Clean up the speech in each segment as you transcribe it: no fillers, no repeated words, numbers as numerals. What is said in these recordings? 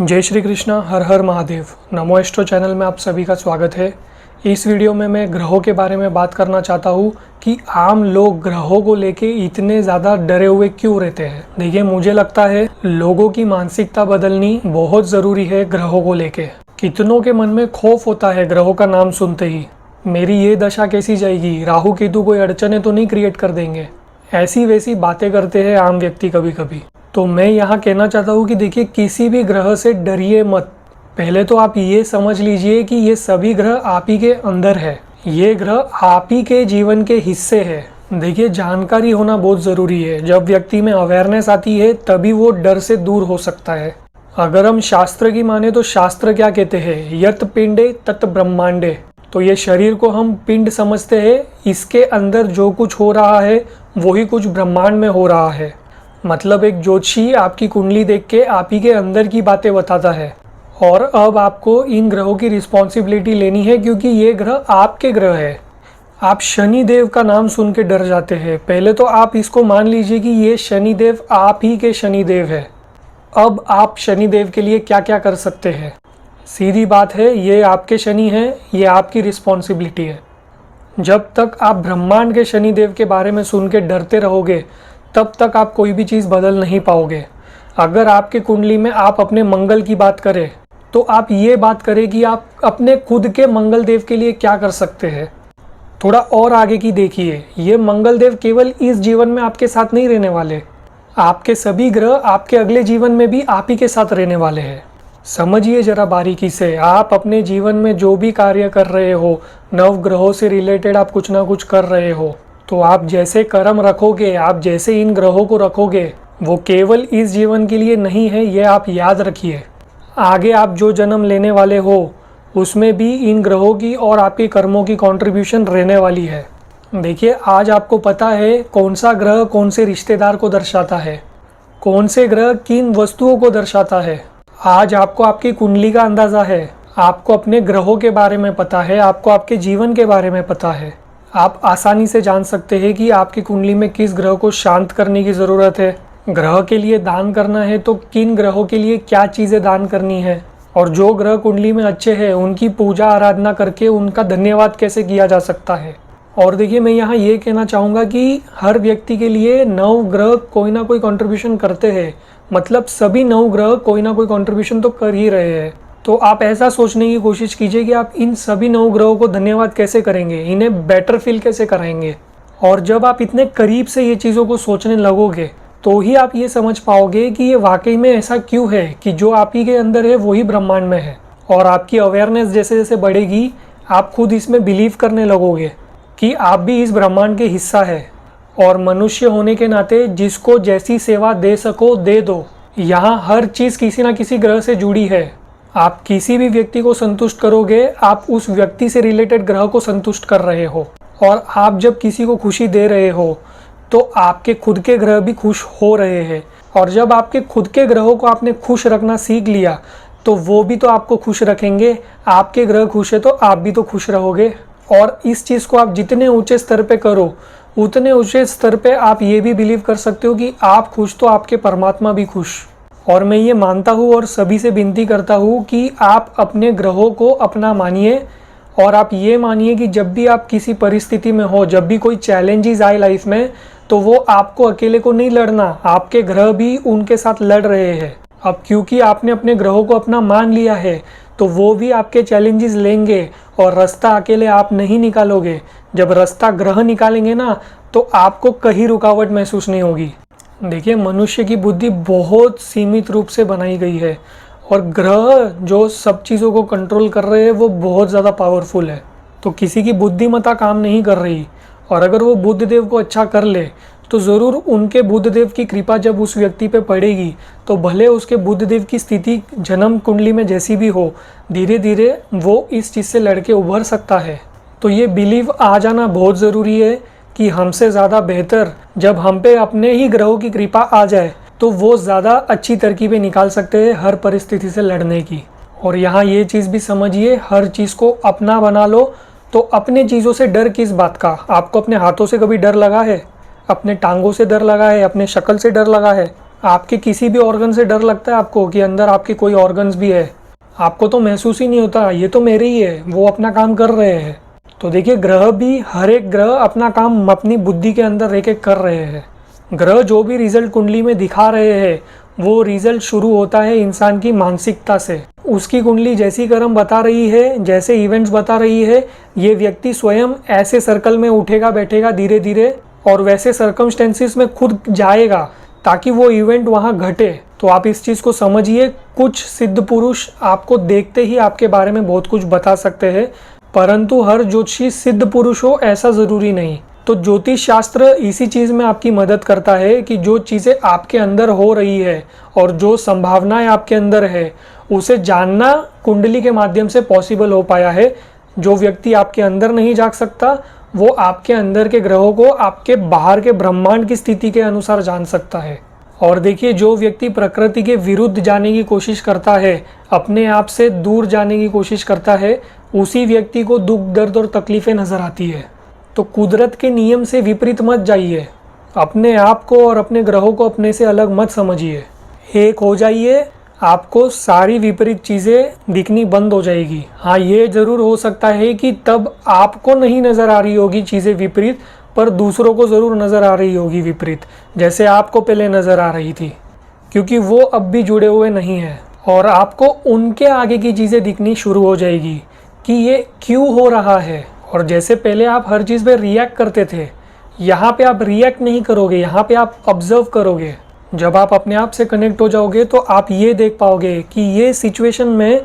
जय श्री कृष्णा, हर हर महादेव। नमो astro channel में आप सभी का स्वागत है। इस वीडियो में मैं ग्रहों के बारे में बात करना चाहता हूँ कि आम लोग ग्रहों को लेके इतने ज़्यादा डरे हुए क्यों रहते हैं। देखिए, मुझे लगता है लोगों की मानसिकता बदलनी बहुत ज़रूरी है। ग्रहों को लेके कितनों के मन में खौफ होता है ग्रहों का नाम सुनते ही। मेरी ये दशा कैसी जाएगी, राहु केतु कोई अड़चने तो नहीं क्रिएट कर देंगे, ऐसी वैसी बातें करते हैं आम व्यक्ति कभी कभी। तो मैं यहाँ कहना चाहता हूँ कि देखिए, किसी भी ग्रह से डरिए मत। पहले तो आप ये समझ लीजिए कि ये सभी ग्रह आप ही के अंदर है, ये ग्रह आप ही के जीवन के हिस्से है। देखिए, जानकारी होना बहुत ज़रूरी है। जब व्यक्ति में अवेयरनेस आती है तभी वो डर से दूर हो सकता है। अगर हम शास्त्र की माने तो शास्त्र क्या कहते हैं, यत पिंडे तत् ब्रह्मांडे। तो ये शरीर को हम पिंड समझते हैं, इसके अंदर जो कुछ हो रहा है वही कुछ ब्रह्मांड में हो रहा है। मतलब एक ज्योतिषी आपकी कुंडली देख के आप ही के अंदर की बातें बताता है। और अब आपको इन ग्रहों की रिस्पॉन्सिबिलिटी लेनी है, क्योंकि ये ग्रह आपके ग्रह है। आप शनि देव का नाम सुन के डर जाते हैं। पहले तो आप इसको मान लीजिए कि ये शनि देव आप ही के शनि देव है। अब आप शनि देव के लिए क्या क्या कर सकते हैं। सीधी बात है, ये आपके शनि हैं, ये आपकी रिस्पॉन्सिबिलिटी है। जब तक आप ब्रह्मांड के शनि देव के बारे में सुन के डरते रहोगे तब तक आप कोई भी चीज़ बदल नहीं पाओगे। अगर आपके कुंडली में आप अपने मंगल की बात करें तो आप ये बात करें कि आप अपने खुद के मंगल देव के लिए क्या कर सकते हैं। थोड़ा और आगे की देखिए, ये मंगल देव केवल इस जीवन में आपके साथ नहीं रहने वाले, आपके सभी ग्रह आपके अगले जीवन में भी आप ही के साथ रहने वाले हैं। समझिए ज़रा बारीकी से। आप अपने जीवन में जो भी कार्य कर रहे हो, नव ग्रहों से रिलेटेड आप कुछ ना कुछ कर रहे हो, तो आप जैसे कर्म रखोगे, आप जैसे इन ग्रहों को रखोगे, वो केवल इस जीवन के लिए नहीं है, ये आप याद रखिए। आगे आप जो जन्म लेने वाले हो उसमें भी इन ग्रहों की और आपके कर्मों की कंट्रीब्यूशन रहने वाली है। देखिए, आज आपको पता है कौन सा ग्रह कौन से रिश्तेदार को दर्शाता है, कौन से ग्रह किन वस्तुओं को दर्शाता है। आज आपको आपकी कुंडली का अंदाज़ा है, आपको अपने ग्रहों के बारे में पता है, आपको आपके जीवन के बारे में पता है। आप आसानी से जान सकते हैं कि आपकी कुंडली में किस ग्रह को शांत करने की ज़रूरत है। ग्रह के लिए दान करना है तो किन ग्रहों के लिए क्या चीज़ें दान करनी है, और जो ग्रह कुंडली में अच्छे हैं उनकी पूजा आराधना करके उनका धन्यवाद कैसे किया जा सकता है। और देखिए, मैं यहाँ ये कहना चाहूँगा कि हर व्यक्ति के लिए 9 ग्रह कोई ना कोई कंट्रीब्यूशन करते हैं। मतलब सभी 9 ग्रह कोई ना कोई कंट्रीब्यूशन तो कर ही रहे हैं। तो आप ऐसा सोचने की कोशिश कीजिए कि आप इन सभी 9 ग्रहों को धन्यवाद कैसे करेंगे, इन्हें बेटर फील कैसे कराएंगे। और जब आप इतने करीब से ये चीज़ों को सोचने लगोगे तो ही आप ये समझ पाओगे कि ये वाकई में ऐसा क्यों है कि जो आप ही के अंदर है वही ब्रह्मांड में है। और आपकी अवेयरनेस जैसे जैसे बढ़ेगी, आप खुद इसमें बिलीव करने लगोगे कि आप भी इस ब्रह्मांड के हिस्सा है। और मनुष्य होने के नाते जिसको जैसी सेवा दे सको दे दो। यहाँ हर चीज़ किसी ना किसी ग्रह से जुड़ी है। आप किसी भी व्यक्ति को संतुष्ट करोगे, आप उस व्यक्ति से रिलेटेड ग्रह को संतुष्ट कर रहे हो। और आप जब किसी को खुशी दे रहे हो तो आपके खुद के ग्रह भी खुश हो रहे हैं। और जब आपके खुद के ग्रहों को आपने खुश रखना सीख लिया तो वो भी तो आपको खुश रखेंगे। आपके ग्रह खुश है तो आप भी तो खुश रहोगे। और इस चीज़ को आप जितने ऊंचे स्तर पे करो, उतने ऊंचे स्तर पे आप ये भी बिलीव कर सकते हो कि आप खुश तो आपके परमात्मा भी खुश। और मैं ये मानता हूँ और सभी से विनती करता हूँ कि आप अपने ग्रहों को अपना मानिए। और आप ये मानिए कि जब भी आप किसी परिस्थिति में हो, जब भी कोई चैलेंजेस आए लाइफ में, तो वो आपको अकेले को नहीं लड़ना, आपके ग्रह भी उनके साथ लड़ रहे हैं। अब क्योंकि आपने अपने ग्रहों को अपना मान लिया है तो वो भी आपके चैलेंजेस लेंगे और रास्ता अकेले आप नहीं निकालोगे। जब रास्ता ग्रह निकालेंगे ना तो आपको कहीं रुकावट महसूस नहीं होगी। देखिए, मनुष्य की बुद्धि बहुत सीमित रूप से बनाई गई है और ग्रह जो सब चीज़ों को कंट्रोल कर रहे हैं वो बहुत ज़्यादा पावरफुल है। तो किसी की बुद्धिमत्ता काम नहीं कर रही, और अगर वो बुद्ध देव को अच्छा कर ले तो ज़रूर उनके बुद्ध देव की कृपा जब उस व्यक्ति पे पड़ेगी तो भले उसके बुद्ध देव की स्थिति जन्म कुंडली में जैसी भी हो, धीरे धीरे वो इस चीज़ से लड़के उभर सकता है। तो ये बिलीव आ जाना बहुत ज़रूरी है कि हमसे ज़्यादा बेहतर जब हम पे अपने ही ग्रहों की कृपा आ जाए तो वो ज़्यादा अच्छी तरकीबें निकाल सकते हैं हर परिस्थिति से लड़ने की। और यहाँ ये चीज़ भी समझिए, हर चीज़ को अपना बना लो तो अपने चीज़ों से डर किस बात का। आपको अपने हाथों से कभी डर लगा है, अपने टांगों से डर लगा है, अपने शक्ल से डर लगा है? आपके किसी भी ऑर्गन से डर लगता है आपको कि अंदर आपके कोई ऑर्गन्स भी है? आपको तो महसूस ही नहीं होता, ये तो मेरे ही है, वो अपना काम कर रहे हैं। तो देखिए, ग्रह भी, हर एक ग्रह अपना काम अपनी बुद्धि के अंदर रह के कर रहे हैं। ग्रह जो भी रिजल्ट कुंडली में दिखा रहे हैं, वो रिजल्ट शुरू होता है इंसान की मानसिकता से। उसकी कुंडली जैसी कर्म बता रही है, जैसे इवेंट्स बता रही है, ये व्यक्ति स्वयं ऐसे सर्कल में उठेगा बैठेगा धीरे धीरे, और वैसे सर्कमस्टेंसेस में खुद जाएगा ताकि वो इवेंट वहाँ घटे। तो आप इस चीज़ को समझिए, कुछ सिद्ध पुरुष आपको देखते ही आपके बारे में बहुत कुछ बता सकते हैं, परंतु हर ज्योतिषी सिद्ध पुरुष हो ऐसा ज़रूरी नहीं। तो ज्योतिष शास्त्र इसी चीज़ में आपकी मदद करता है कि जो चीज़ें आपके अंदर हो रही है और जो संभावनाएं आपके अंदर है, उसे जानना कुंडली के माध्यम से पॉसिबल हो पाया है। जो व्यक्ति आपके अंदर नहीं जाग सकता, वो आपके अंदर के ग्रहों को आपके बाहर के ब्रह्मांड की स्थिति के अनुसार जान सकता है। और देखिए, जो व्यक्ति प्रकृति के विरुद्ध जाने की कोशिश करता है, अपने आप से दूर जाने की कोशिश करता है, उसी व्यक्ति को दुख, दर्द और तकलीफें नजर आती है। तो कुदरत के नियम से विपरीत मत जाइए, अपने आप को और अपने ग्रहों को अपने से अलग मत समझिए। एक हो जाइए, आपको सारी विपरीत चीज़ें दिखनी बंद हो जाएगी। हाँ, ये ज़रूर हो सकता है कि तब आपको नहीं नज़र आ रही होगी चीज़ें विपरीत, पर दूसरों को ज़रूर नज़र आ रही होगी विपरीत, जैसे आपको पहले नज़र आ रही थी, क्योंकि वो अब भी जुड़े हुए नहीं हैं। और आपको उनके आगे की चीज़ें दिखनी शुरू हो जाएगी कि ये क्यों हो रहा है। और जैसे पहले आप हर चीज़ पे रिएक्ट करते थे, यहाँ पे आप रिएक्ट नहीं करोगे, यहाँ पे आप ऑब्जर्व करोगे। जब आप अपने आप से कनेक्ट हो जाओगे तो आप ये देख पाओगे कि ये सिचुएशन में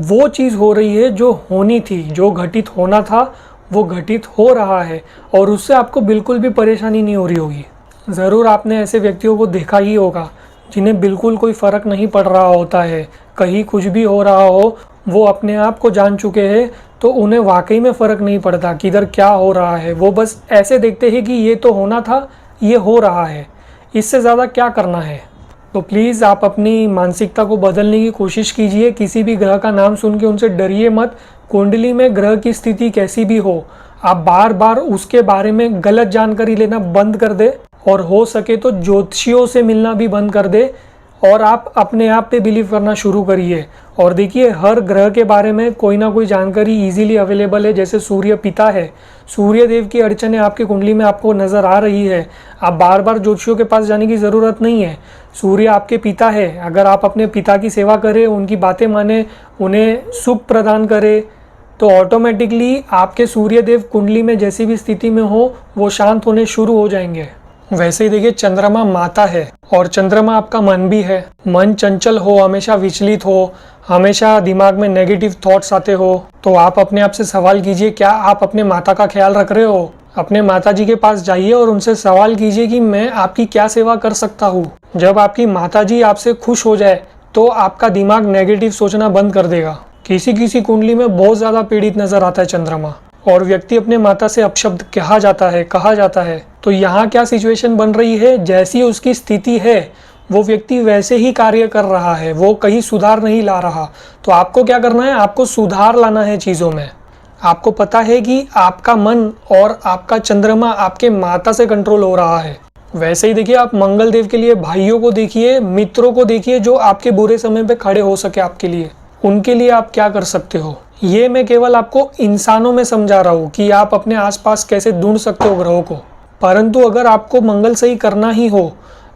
वो चीज़ हो रही है जो होनी थी, जो घटित होना था वो घटित हो रहा है, और उससे आपको बिल्कुल भी परेशानी नहीं हो रही होगी। ज़रूर आपने ऐसे व्यक्तियों को देखा ही होगा जिन्हें बिल्कुल कोई फ़र्क नहीं पड़ रहा होता है, कहीं कुछ भी हो रहा हो, वो अपने आप को जान चुके हैं, तो उन्हें वाकई में फ़र्क नहीं पड़ता कि इधर क्या हो रहा है। वो बस ऐसे देखते हैं कि ये तो होना था, ये हो रहा है, इससे ज़्यादा क्या करना है। तो प्लीज़ आप अपनी मानसिकता को बदलने की कोशिश कीजिए। किसी भी ग्रह का नाम सुन के उनसे डरिए मत। कुंडली में ग्रह की स्थिति कैसी भी हो, आप बार बार उसके बारे में गलत जानकारी लेना बंद कर दे, और हो सके तो ज्योतिषियों से मिलना भी बंद कर दे, और आप अपने आप पे बिलीव करना शुरू करिए। और देखिए, हर ग्रह के बारे में कोई ना कोई जानकारी इजीली अवेलेबल है। जैसे सूर्य पिता है, सूर्य देव की अड़चनें आपकी कुंडली में आपको नज़र आ रही है, आप बार बार ज्योतिषियों के पास जाने की ज़रूरत नहीं है। सूर्य आपके पिता है, अगर आप अपने पिता की सेवा करें, उनकी बातें माने, उन्हें सुख प्रदान करें, तो ऑटोमेटिकली आपके सूर्य देव कुंडली में जैसी भी स्थिति में हो, वो शांत होने शुरू हो जाएंगे। वैसे ही देखिए, चंद्रमा माता है और चंद्रमा आपका मन भी है। मन चंचल हो, हमेशा विचलित हो, हमेशा दिमाग में नेगेटिव थॉट्स आते हो, तो आप अपने आप से सवाल कीजिए, क्या आप अपने माता का ख्याल रख रहे हो? अपने माता जी के पास जाइए और उनसे सवाल कीजिए कि मैं आपकी क्या सेवा कर सकता हूँ। जब आपकी माता जी आपसे खुश हो जाए तो आपका दिमाग नेगेटिव सोचना बंद कर देगा। किसी किसी कुंडली में बहुत ज़्यादा पीड़ित नजर आता है चंद्रमा, और व्यक्ति अपने माता से अपशब्द कहा जाता है। तो यहाँ क्या सिचुएशन बन रही है, जैसी उसकी स्थिति है वो व्यक्ति वैसे ही कार्य कर रहा है, वो कहीं सुधार नहीं ला रहा। तो आपको क्या करना है, आपको सुधार लाना है चीज़ों में। आपको पता है कि आपका मन और आपका चंद्रमा आपके माता से कंट्रोल हो रहा है। वैसे ही देखिए, आप मंगल देव के लिए भाइयों को देखिए, मित्रों को देखिए, जो आपके बुरे समय पे खड़े हो सके आपके लिए, उनके लिए आप क्या कर सकते हो। ये मैं केवल आपको इंसानों में समझा रहा हूँ कि आप अपने आसपास कैसे ढूंढ सकते हो ग्रहों को। परंतु अगर आपको मंगल सही करना ही हो,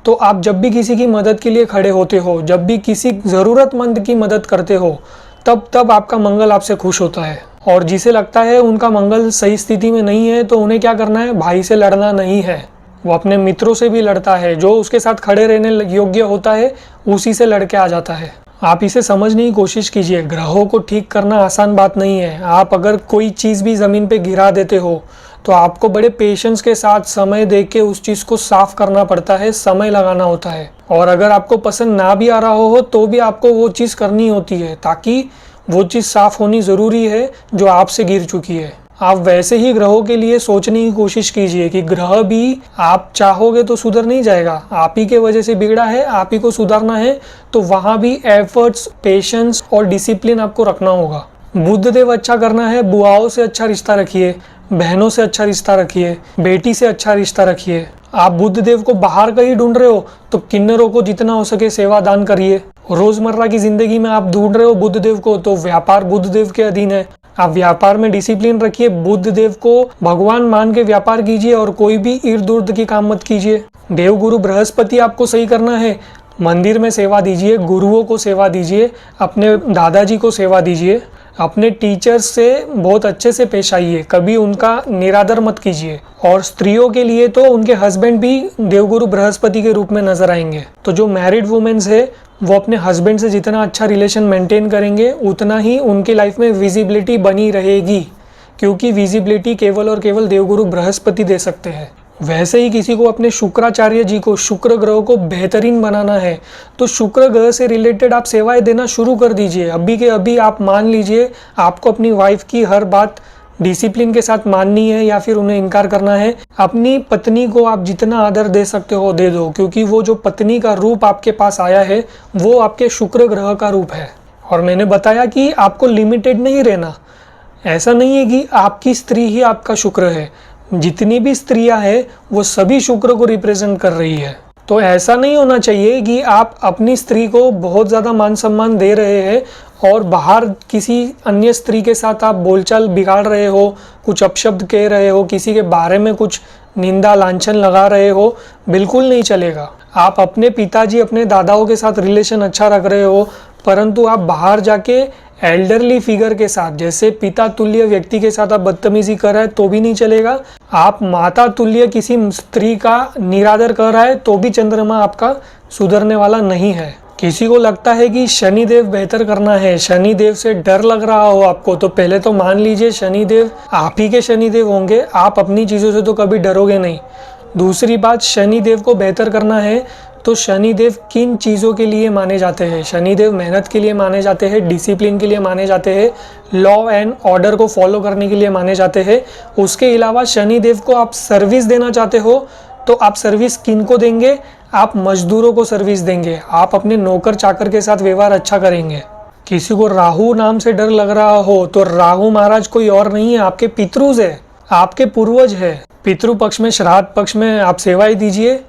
तो आप जब भी किसी की मदद के लिए खड़े होते हो, जब भी किसी ज़रूरतमंद की मदद करते हो, तब आपका मंगल आपसे खुश होता है। और जिसे लगता है उनका मंगल सही स्थिति में नहीं है, तो उन्हें क्या करना है, भाई से लड़ना नहीं है, वो अपने मित्रों से भी लड़ता है। जो उसके साथ खड़े रहने योग्य होता है, उसी से लड़के आ जाता है। आप इसे समझने की कोशिश कीजिए। ग्रहों को ठीक करना आसान बात नहीं है। आप अगर कोई चीज़ भी ज़मीन पे गिरा देते हो, तो आपको बड़े पेशेंस के साथ समय दे के उस चीज़ को साफ करना पड़ता है, समय लगाना होता है। और अगर आपको पसंद ना भी आ रहा हो तो भी आपको वो चीज़ करनी होती है, ताकि वो चीज़ साफ होनी ज़रूरी है जो आपसे गिर चुकी है। आप वैसे ही ग्रहों के लिए सोचने की कोशिश कीजिए कि ग्रह भी आप चाहोगे तो सुधर नहीं जाएगा, आप ही के वजह से बिगड़ा है, आप ही को सुधारना है। तो वहाँ भी एफर्ट्स, पेशेंस और डिसिप्लिन आपको रखना होगा। बुध देव अच्छा करना है, बुआओं से अच्छा रिश्ता रखिए, बहनों से अच्छा रिश्ता रखिए, बेटी से अच्छा रिश्ता रखिए। आप बुद्ध देव को बाहर कहीं ढूंढ रहे हो तो किन्नरों को जितना हो सके सेवा दान करिए। रोजमर्रा की जिंदगी में आप ढूंढ रहे हो बुद्ध देव को तो व्यापार बुद्ध देव के अधीन है। आप व्यापार में डिसिप्लिन रखिए, बुद्ध देव को भगवान मान के व्यापार कीजिए और कोई भी इर्द उर्द की काम मत कीजिए। देवगुरु बृहस्पति आपको सही करना है, मंदिर में सेवा दीजिए, गुरुओं को सेवा दीजिए, अपने दादाजी को सेवा दीजिए, अपने टीचर्स से बहुत अच्छे से पेश आइए, कभी उनका निरादर मत कीजिए। और स्त्रियों के लिए तो उनके हस्बैंड भी देवगुरु बृहस्पति के रूप में नजर आएंगे। तो जो मैरिड वुमेन्स है वो अपने हस्बैंड से जितना अच्छा रिलेशन मेंटेन करेंगे उतना ही उनकी लाइफ में विजिबिलिटी बनी रहेगी, क्योंकि विजिबिलिटी केवल और केवल देवगुरु बृहस्पति दे सकते हैं। वैसे ही किसी को अपने शुक्राचार्य जी को, शुक्र ग्रह को बेहतरीन बनाना है तो शुक्र ग्रह से रिलेटेड आप सेवाएं देना शुरू कर दीजिए। अभी के अभी आप मान लीजिए आपको अपनी वाइफ की हर बात डिसिप्लिन के साथ माननी है या फिर उन्हें इनकार करना है। अपनी पत्नी को आप जितना आदर दे सकते हो दे दो, क्योंकि वो जो पत्नी का रूप आपके पास आया है वो आपके शुक्र ग्रह का रूप है। और मैंने बताया कि आपको लिमिटेड नहीं रहना, ऐसा नहीं है कि आपकी स्त्री ही आपका शुक्र है, जितनी भी स्त्रियां हैं वो सभी शुक्र को रिप्रेजेंट कर रही है। तो ऐसा नहीं होना चाहिए कि आप अपनी स्त्री को बहुत ज़्यादा मान सम्मान दे रहे हैं और बाहर किसी अन्य स्त्री के साथ आप बोलचाल बिगाड़ रहे हो, कुछ अपशब्द कह रहे हो, किसी के बारे में कुछ निंदा लांछन लगा रहे हो, बिल्कुल नहीं चलेगा। आप अपने पिताजी, अपने दादाओं के साथ रिलेशन अच्छा रख रहे हो, परंतु आप बाहर जाके एल्डरली फिगर के साथ, जैसे पिता तुल्य व्यक्ति के साथ आप बदतमीजी कर रहे हैं तो भी नहीं चलेगा। आप माता तुल्य किसी स्त्री का निरादर कर रहा है तो भी चंद्रमा आपका सुधरने वाला नहीं है। किसी को लगता है कि शनिदेव बेहतर करना है, शनिदेव से डर लग रहा हो आपको, तो पहले तो मान लीजिए शनिदेव आप ही के शनिदेव होंगे, आप अपनी चीज़ों से तो कभी डरोगे नहीं। दूसरी बात, शनिदेव को बेहतर करना है तो शनिदेव किन चीज़ों के लिए माने जाते हैं? शनिदेव मेहनत के लिए माने जाते हैं, डिसिप्लिन के लिए माने जाते हैं, लॉ एंड ऑर्डर को फॉलो करने के लिए माने जाते हैं। उसके अलावा शनिदेव को आप सर्विस देना चाहते हो तो आप सर्विस किन को देंगे? आप मजदूरों को सर्विस देंगे, आप अपने नौकर चाकर के साथ व्यवहार अच्छा करेंगे। किसी को राहु नाम से डर लग रहा हो तो राहु महाराज कोई और नहीं है, आपके पितृज है, आपके पूर्वज है। पितृ पक्ष में, श्राद्ध पक्ष में आप सेवाएं दीजिए।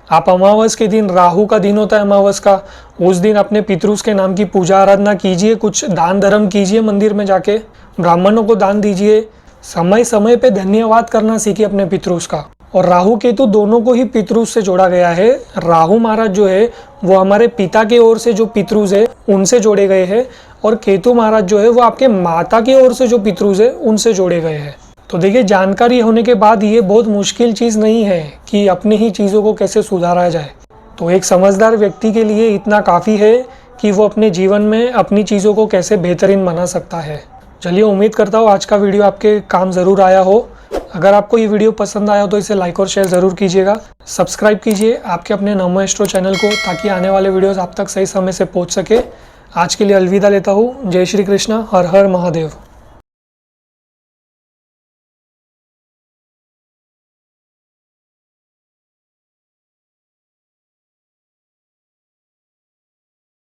आप अमावस के दिन, राहु का दिन होता है अमावस का, उस दिन अपने पितृस के नाम की पूजा आराधना कीजिए, कुछ दान धर्म कीजिए, मंदिर में जाके ब्राह्मणों को दान दीजिए। समय समय पे धन्यवाद करना सीखिए अपने पितृस का। और राहु केतु दोनों को ही पितृस से जोड़ा गया है। राहु महाराज जो है वो हमारे पिता की ओर से जो पितृस है उनसे जोड़े गए हैं, और केतु महाराज जो है वो आपके माता की ओर से जो पितृस है उनसे जोड़े गए हैं। तो देखिए, जानकारी होने के बाद ये बहुत मुश्किल चीज़ नहीं है कि अपनी ही चीज़ों को कैसे सुधारा जाए। तो एक समझदार व्यक्ति के लिए इतना काफ़ी है कि वो अपने जीवन में अपनी चीज़ों को कैसे बेहतरीन बना सकता है। चलिए, उम्मीद करता हूँ आज का वीडियो आपके काम ज़रूर आया हो। अगर आपको ये वीडियो पसंद आया हो तो इसे लाइक और शेयर ज़रूर कीजिएगा। सब्सक्राइब कीजिए आपके अपने नमो एस्ट्रो चैनल को, ताकि आने वाले वीडियोज़ आप तक सही समय से पहुँच सके। आज के लिए अलविदा लेता हूँ। जय श्री कृष्णा, हर हर महादेव।